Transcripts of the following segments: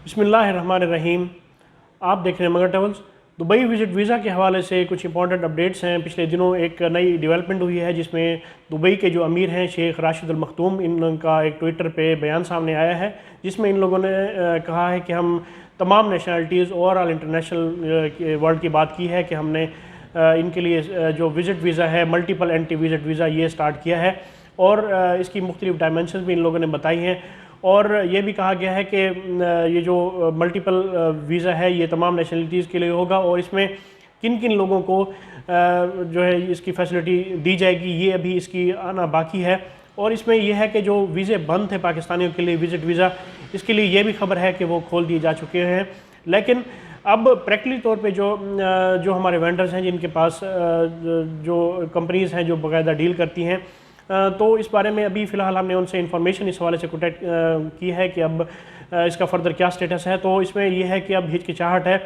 بسم اللہ الرحمن الرحیم. آپ دیکھ رہے ہیں مگر ٹریولز. دبئی وزٹ ویزا کے حوالے سے کچھ امپورٹنٹ اپڈیٹس ہیں. پچھلے دنوں ایک نئی ڈیولپمنٹ ہوئی ہے جس میں دبئی کے جو امیر ہیں شیخ راشد المختوم، ان کا ایک ٹویٹر پہ بیان سامنے آیا ہے جس میں ان لوگوں نے کہا ہے کہ ہم تمام nationalities over all international world کی بات کی ہے کہ ہم نے ان کے لیے جو وزٹ ویزا ہے ملٹیپل اینٹی وزٹ ویزا یہ سٹارٹ کیا ہے، اور اس کی مختلف ڈائمنشنز بھی ان لوگوں نے بتائی ہیں. اور یہ بھی کہا گیا ہے کہ یہ جو ملٹیپل ویزا ہے یہ تمام نیشنلٹیز کے لیے ہوگا، اور اس میں کن کن لوگوں کو جو ہے اس کی فیسلٹی دی جائے گی یہ ابھی اس کی آنا باقی ہے. اور اس میں یہ ہے کہ جو ویزے بند تھے پاکستانیوں کے لیے وزٹ ویزا، اس کے لیے یہ بھی خبر ہے کہ وہ کھول دیے جا چکے ہیں. لیکن اب پریکٹیکلی طور پہ جو ہمارے وینڈرز ہیں جن کے پاس جو کمپنیز ہیں جو باقاعدہ ڈیل کرتی ہیں، تو اس بارے میں ابھی فی الحال ہم نے ان سے انفارمیشن اس حوالے سے کنٹیکٹ کی ہے کہ اب اس کا فردر کیا سٹیٹس ہے. تو اس میں یہ ہے کہ اب ہچکچاہٹ ہے،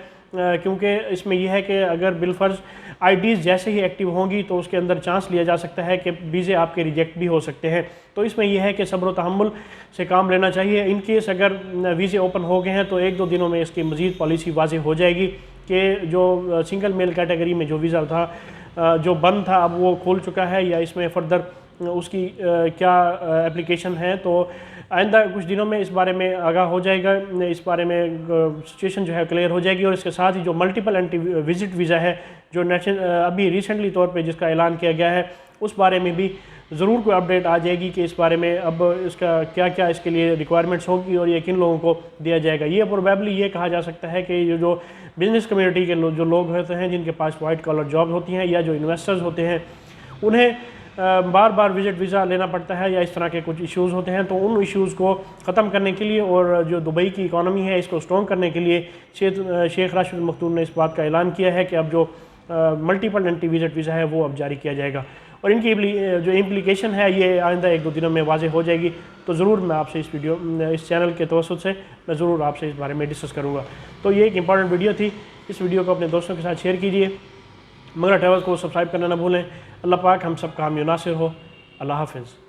کیونکہ اس میں یہ ہے کہ اگر بالفرض آئی ڈیز جیسے ہی ایکٹیو ہوں گی تو اس کے اندر چانس لیا جا سکتا ہے کہ ویزے آپ کے ریجیکٹ بھی ہو سکتے ہیں. تو اس میں یہ ہے کہ صبر و تحمل سے کام لینا چاہیے. ان کیس اگر ویزے اوپن ہو گئے ہیں تو ایک دو دنوں میں اس کی مزید پالیسی واضح ہو جائے گی کہ جو سنگل میل کیٹیگری میں جو ویزا تھا جو بند تھا اب وہ کھول چکا ہے یا اس میں فردر اس کی کیا اپلیکیشن ہے. تو آئندہ کچھ دنوں میں اس بارے میں آگاہ ہو جائے گا، اس بارے میں سچویشن جو ہے کلیئر ہو جائے گی. اور اس کے ساتھ ہی جو ملٹیپل اینٹی وزٹ ویزا ہے جو ابھی ریسنٹلی طور پہ جس کا اعلان کیا گیا ہے اس بارے میں بھی ضرور کوئی اپڈیٹ آ جائے گی کہ اس بارے میں اب اس کا کیا کیا اس کے لیے ریکوائرمنٹس ہوگی اور یہ کن لوگوں کو دیا جائے گا. یہ پروبیبلی یہ کہا جا سکتا ہے کہ یہ جو بزنس کمیونٹی کے جو لوگ ہوتے ہیں جن کے پاس وائٹ کالر جابز ہوتی ہیں یا جو انویسٹرز ہوتے ہیں انہیں بار بار وزٹ ویزا لینا پڑتا ہے یا اس طرح کے کچھ ایشوز ہوتے ہیں، تو ان ایشوز کو ختم کرنے کے لیے اور جو دبئی کی اکانومی ہے اس کو سٹرونگ کرنے کے لیے شیخ راشد المختوم نے اس بات کا اعلان کیا ہے کہ اب جو ملٹیپل اینٹی وزٹ ویزا ہے وہ اب جاری کیا جائے گا. اور ان کی جو امپلیکیشن ہے یہ آئندہ ایک دو دنوں میں واضح ہو جائے گی. تو ضرور میں آپ سے اس چینل کے توسط سے میں ضرور آپ سے اس بارے میں ڈسکس کروں گا. تو یہ ایک امپورٹنٹ ویڈیو تھی. اس ویڈیو کو اپنے دوستوں کے ساتھ شیئر کیجیے. مگر ٹریولز کو سبسکرائب کرنا نہ بھولیں. اللہ پاک ہم سب کا حامی و ناصر ہو. اللہ حافظ.